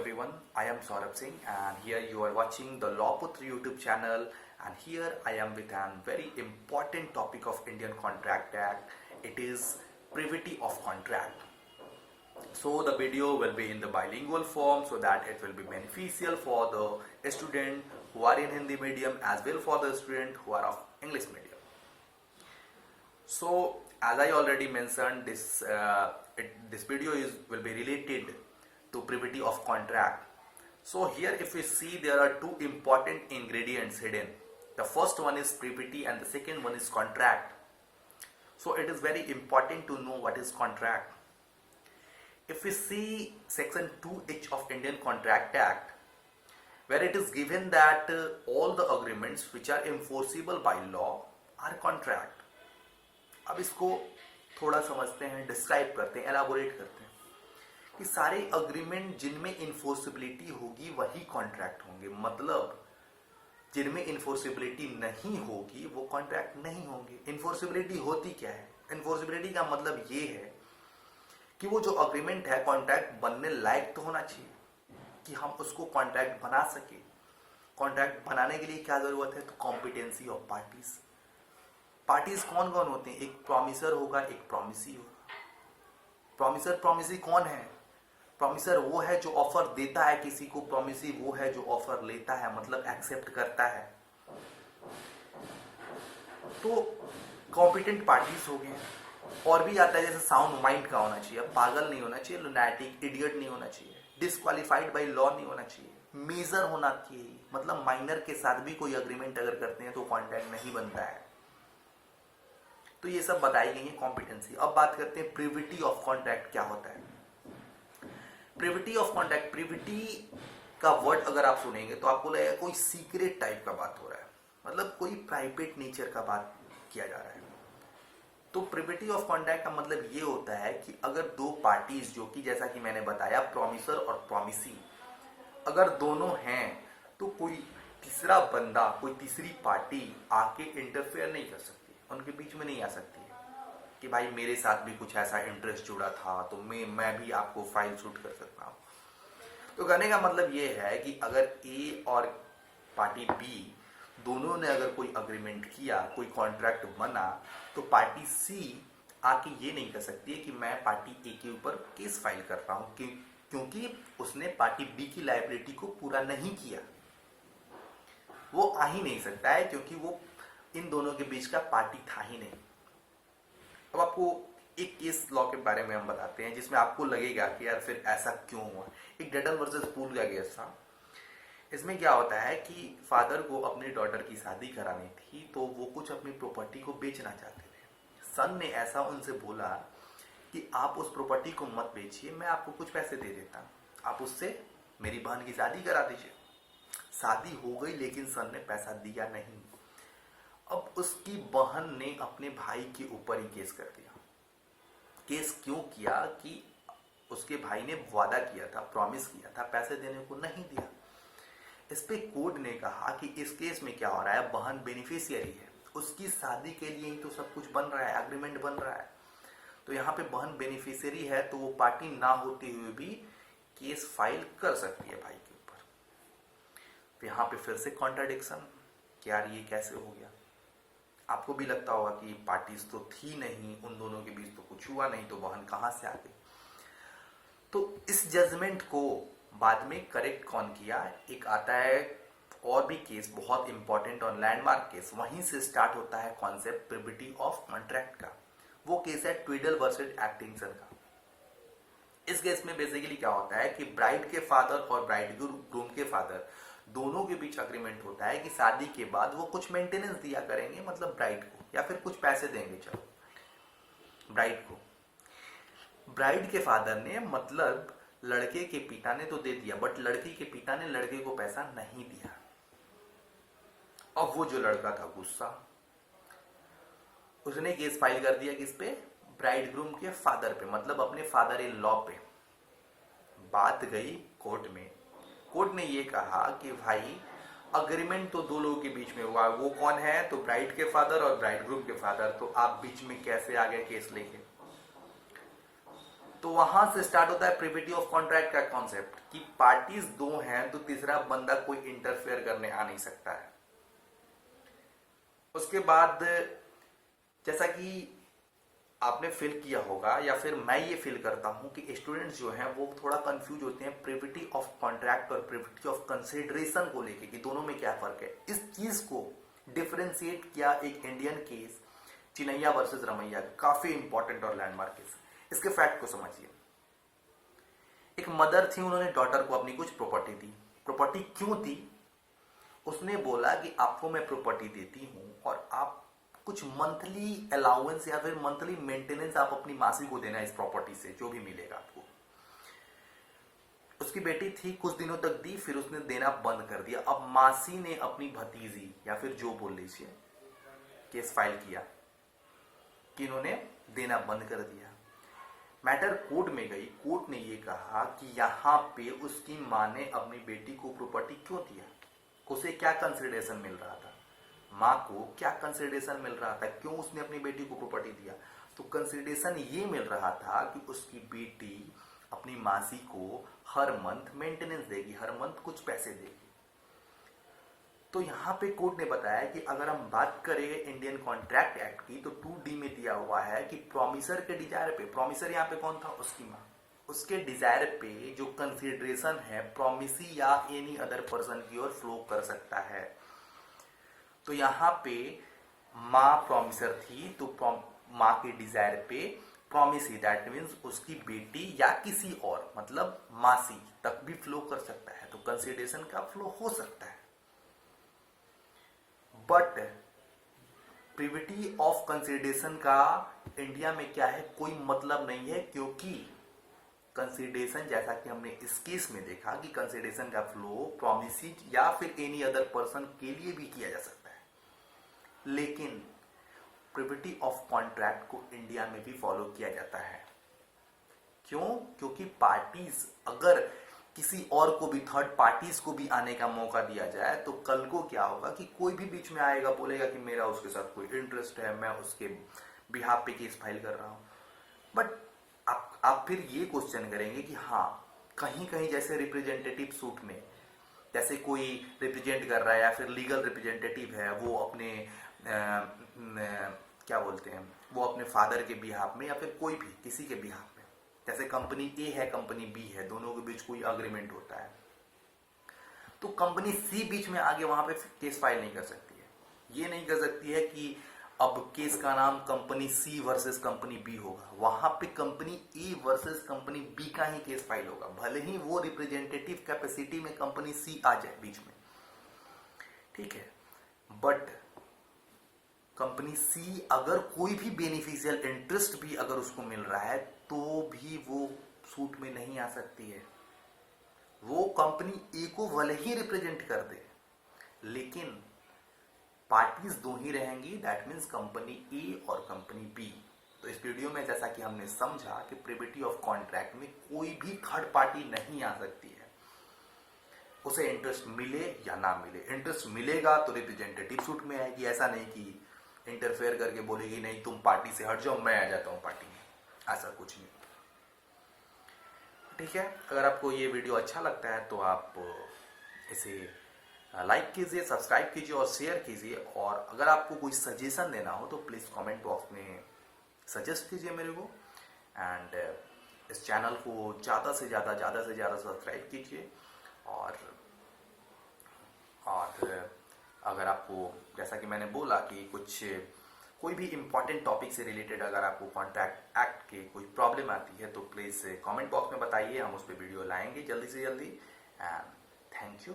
everyone, I am Saurabh Singh and here you are watching the Lawputra YouTube channel, and here I am with a very important topic of Indian Contract Act. It is privity of contract. So the video will be in the bilingual form so that it will be beneficial for the student who are in Hindi medium as well for the student who are of English medium. So as I already mentioned, this video will be related to privity of contract. So here if we see, there are two important ingredients hidden. The first one is privity and the second one is contract. So it is very important to know what is contract. If we see section 2H of Indian Contract Act, where it is given that all the agreements which are enforceable by law are contract. अब इसको थोड़ा समझते हैं, describe करते हैं, elaborate करते हैं कि सारे अग्रीमेंट जिनमें इन्फोर्सिबिलिटी होगी वही कॉन्ट्रैक्ट होंगे, मतलब जिनमें इन्फोर्सिबिलिटी नहीं होगी वो कॉन्ट्रैक्ट नहीं होंगे। इन्फोर्सिबिलिटी होती क्या है? इन्फोर्सिबिलिटी का मतलब ये है कि वो जो अग्रीमेंट है कॉन्ट्रैक्ट बनने लायक तो होना चाहिए कि हम उसको कॉन्ट्रैक्ट बना सके। कॉन्ट्रैक्ट बनाने के लिए क्या जरूरत है? तो कॉम्पिटेंसी ऑफ पार्टीज। पार्टीज कौन कौन होते हैं? एक प्रॉमिसर होगा, एक प्रॉमिसी होगा। प्रॉमिसर प्रॉमिसी कौन है? प्रॉमिसर वो है जो ऑफर देता है किसी को, प्रॉमिसी वो है जो ऑफर लेता है, मतलब एक्सेप्ट करता है। तो कॉम्पिटेंट पार्टीज हो गए। और भी आता है जैसे साउंड माइंड का होना चाहिए, पागल नहीं होना चाहिए, लुनैटिक इडियट नहीं होना चाहिए, डिस्क्वालिफाइड बाय लॉ नहीं होना चाहिए, मेजर होना चाहिए, मतलब माइनर के साथ भी कोई अग्रीमेंट अगर करते हैं तो कॉन्ट्रैक्ट नहीं बनता है। तो ये सब बताई गई है कॉम्पिटेंसी। अब बात करते हैं प्रिविटी ऑफ कॉन्ट्रैक्ट क्या होता है। प्रिविटी ऑफ कॉन्ट्रैक्ट, प्रिविटी का वर्ड अगर आप सुनेंगे तो आपको लगेगा कोई सीक्रेट टाइप का बात हो रहा है, मतलब कोई प्राइवेट नेचर का बात किया जा रहा है। तो प्रिविटी ऑफ कॉन्ट्रैक्ट का मतलब ये होता है कि अगर दो पार्टीज, जो कि जैसा कि मैंने बताया प्रॉमिसर और प्रॉमिसी, अगर दोनों हैं तो कोई तीसरा बंदा, कोई तीसरी पार्टी आके इंटरफेयर नहीं कर सकती, उनके बीच में नहीं आ सकती है कि भाई मेरे साथ भी कुछ ऐसा इंटरेस्ट जुड़ा था तो मैं भी आपको फाइल शूट कर सकता हूँ। तो कहने का मतलब ये है कि अगर ए और पार्टी बी दोनों ने अगर कोई अग्रीमेंट किया, कोई कॉन्ट्रैक्ट बना, तो पार्टी सी आके ये नहीं कर सकती है कि मैं पार्टी ए के ऊपर केस फाइल कर रहा हूँ क्योंकि उसने पार्टी बी की लायबिलिटी को पूरा नहीं किया। वो आ ही नहीं सकता है क्योंकि वो इन दोनों के बीच का पार्टी था ही नहीं। अब आपको एक केस लॉ के बारे में हम बताते हैं जिसमें आपको लगेगा कि यार फिर ऐसा क्यों हुआ। एक डेटल वर्सेस पूल का केस था। इसमें क्या होता है कि फादर को अपनी डॉटर की शादी करानी थी, तो वो कुछ अपनी प्रॉपर्टी को बेचना चाहते थे। सन ने ऐसा उनसे बोला कि आप उस प्रॉपर्टी को मत बेचिए, मैं आपको कुछ पैसे दे देता हूँ, आप उससे मेरी बहन की शादी करा दीजिए। शादी हो गई लेकिन सन ने पैसा दिया नहीं। अब उसकी बहन ने अपने भाई के ऊपर ही केस कर दिया। केस क्यों किया? कि उसके भाई ने वादा किया था, प्रॉमिस किया था, पैसे देने को नहीं दिया। इस पे कोर्ट ने कहा कि इस केस में क्या हो रहा है, बहन बेनिफिशियरी है, उसकी शादी के लिए ही तो सब कुछ बन रहा है, एग्रीमेंट बन रहा है। तो यहाँ पे बहन बेनिफिशियरी है तो वो पार्टी ना होते हुए भी केस फाइल कर सकती है भाई के ऊपर। तो यहाँ पे फिर से कॉन्ट्राडिक्शन कि यार ये कैसे हो गया। आपको भी लगता होगा कि पार्टीज तो थी नहीं, उन दोनों के बीच तो कुछ हुआ नहीं, तो बहन कहाँ से आ गई। तो इस जजमेंट को बाद में करेक्ट कौन किया? एक आता है और भी केस बहुत इंपॉर्टेंट और लैंडमार्क केस, वहीं से स्टार्ट होता है कॉन्सेप्ट प्रिविटी ऑफ कॉन्ट्रैक्ट का। वो केस है ट्विडल वर्सेस एट्किंसन का। इस केस में बेसिकली क्या होता है कि ब्राइड के फादर और ब्राइड ग्रूम के फादर दोनों के बीच अग्रीमेंट होता है कि शादी के बाद वो कुछ मेंटेनेंस दिया करेंगे, मतलब ब्राइड को, या फिर कुछ पैसे देंगे चलो ब्राइड को। ब्राइड के फादर ने, मतलब लड़के के पिता ने तो दे दिया, बट लड़की के पिता ने लड़के को पैसा नहीं दिया। अब वो जो लड़का था गुस्सा, उसने केस फाइल कर दिया किस पे? ब्राइड ग्रूम के फादर पे, मतलब अपने फादर इन लॉ पे। बात गई कोर्ट में। कोर्ट ने ये कहा कि भाई अग्रीमेंट तो दो लोगों के बीच में हुआ, वो कौन है? तो ब्राइड के फादर और ब्राइड ग्रूम के फादर। तो आप बीच में कैसे आ गए केस लेके? तो वहां से स्टार्ट होता है प्रिविटी ऑफ कॉन्ट्रैक्ट का कॉन्सेप्ट कि पार्टीज दो हैं तो तीसरा बंदा कोई इंटरफेयर करने आ नहीं सकता है। उसके बाद जैसा कि आपने फील किया होगा या फिर मैं ये फील करता हूं कि स्टूडेंट्स जो हैं वो थोड़ा कंफ्यूज होते हैं प्रिविटी ऑफ कॉन्ट्रैक्ट और प्रिविटी ऑफ कंसिडरेशन को लेके कि दोनों में क्या फर्क है। इस चीज को डिफरेंशिएट किया एक इंडियन केस चिनैया वर्सेस रमैया, काफी इंपॉर्टेंट और लैंडमार्क केस। इसके फैक्ट को समझिए। एक मदर थी, उन्होंने डॉटर को अपनी कुछ प्रॉपर्टी दी। प्रॉपर्टी क्यों दी? उसने बोला कि आपको मैं प्रॉपर्टी देती हूं और आप कुछ मंथली अलाउंस या फिर मंथली मेंटेनेंस आप अपनी मासी को देना इस प्रॉपर्टी से, जो भी मिलेगा आपको। उसकी बेटी थी, कुछ दिनों तक दी, फिर उसने देना बंद कर दिया। अब मासी ने अपनी भतीजी या फिर जो बोल लीजिए केस फाइल किया कि इन्होंने देना बंद कर दिया। मैटर कोर्ट में गई। कोर्ट ने ये कहा कि यहां पे उसकी मां ने अपनी बेटी को प्रॉपर्टी क्यों दिया, उसे क्या कंसिडरेशन मिल रहा था, माँ को क्या कंसिडरेशन मिल रहा था, क्यों उसने अपनी बेटी को प्रॉपर्टी दिया। तो कंसिडरेशन ये मिल रहा था कि उसकी बेटी अपनी मासी को हर मंथ मेंटेनेंस देगी, हर मंथ कुछ पैसे देगी। तो यहां पे कोर्ट ने बताया कि अगर हम बात करें इंडियन कॉन्ट्रैक्ट एक्ट की तो 2D में दिया हुआ है कि प्रोमिसर के डिजायर पे, प्रोमिसर यहाँ पे कौन था, उसकी माँ, उसके डिजायर पे जो कंसिडरेशन है प्रोमिसी या एनी अदर पर्सन की ओर फ्लो कर सकता है। तो यहाँ पे माँ प्रोमिसर थी तो माँ के डिजायर पे प्रोमिसी, दैट मीन्स उसकी बेटी या किसी और मतलब मासी तक भी फ्लो कर सकता है, तो कंसिडरेशन का फ्लो हो सकता है। बट प्रिविटी ऑफ कंसिडरेशन का इंडिया में क्या है, कोई मतलब नहीं है, क्योंकि कंसिडरेशन जैसा कि हमने इस केस में देखा कि कंसिडरेशन का फ्लो प्रोमिसी या फिर एनी अदर पर्सन के लिए भी किया जा सकता है, लेकिन प्रिविटी ऑफ कॉन्ट्रैक्ट को इंडिया में भी फॉलो किया जाता है। क्यों? क्योंकि पार्टीज, अगर किसी और को भी, थर्ड पार्टीज को भी आने का मौका दिया जाए तो कल को क्या होगा कि कोई भी बीच में आएगा, बोलेगा कि मेरा उसके साथ कोई इंटरेस्ट है, मैं उसके बिहाफ पे केस फाइल कर रहा हूं। बट आप फिर ये क्वेश्चन करेंगे कि हाँ, कहीं कहीं जैसे रिप्रेजेंटेटिव सूट में, जैसे कोई रिप्रेजेंट कर रहा है या फिर लीगल रिप्रेजेंटेटिव है, वो अपने क्या बोलते हैं, वो अपने फादर के बिहाफ में या फिर कोई भी किसी के बिहाफ में, जैसे कंपनी ए है कंपनी बी है, दोनों के बीच कोई अग्रीमेंट होता है, तो कंपनी सी बीच में आगे वहां पे केस फाइल नहीं कर सकती है। ये नहीं कर सकती है कि अब केस का नाम company C versus company B होगा, वहां पे company A versus company B का ही केस फाइल होगा, भले ही वो रिप्रेजेंटेटिव कैपेसिटी में कंपनी सी आ जाए बीच में, ठीक है। बट कंपनी सी अगर कोई भी बेनिफिशियल इंटरेस्ट भी अगर उसको मिल रहा है तो भी वो सूट में नहीं आ सकती है। वो कंपनी ए को भले ही रिप्रेजेंट कर दे, लेकिन पार्टीज दो ही रहेंगी, दैट मीन्स कंपनी ए और कंपनी बी। तो इस वीडियो में जैसा कि हमने समझा कि प्रिविटी ऑफ कॉन्ट्रैक्ट में कोई भी थर्ड पार्टी नहीं आ सकती है, उसे इंटरेस्ट मिले या ना मिले। इंटरेस्ट मिलेगा तो रिप्रेजेंटेटिव सूट में आएगी, ऐसा नहीं कि इंटरफेयर करके बोलेगी नहीं तुम पार्टी से हट जाओ, मैं आ जाता हूं पार्टी में, ऐसा कुछ नहीं। ठीक है, अगर आपको ये वीडियो अच्छा लगता है तो आप इसे लाइक कीजिए, सब्सक्राइब कीजिए और शेयर कीजिए। और अगर आपको कोई सजेशन देना हो तो प्लीज़ कमेंट बॉक्स में सजेस्ट कीजिए मेरे को। एंड इस चैनल को ज़्यादा से ज़्यादा सब्सक्राइब कीजिए। और अगर आपको, जैसा कि मैंने बोला कि कोई भी इम्पॉर्टेंट टॉपिक से रिलेटेड अगर आपको कॉन्ट्रैक्ट एक्ट के कोई प्रॉब्लम आती है तो प्लीज़ कमेंट बॉक्स में बताइए, हम उस पर वीडियो लाएंगे जल्दी से जल्दी। And thank you.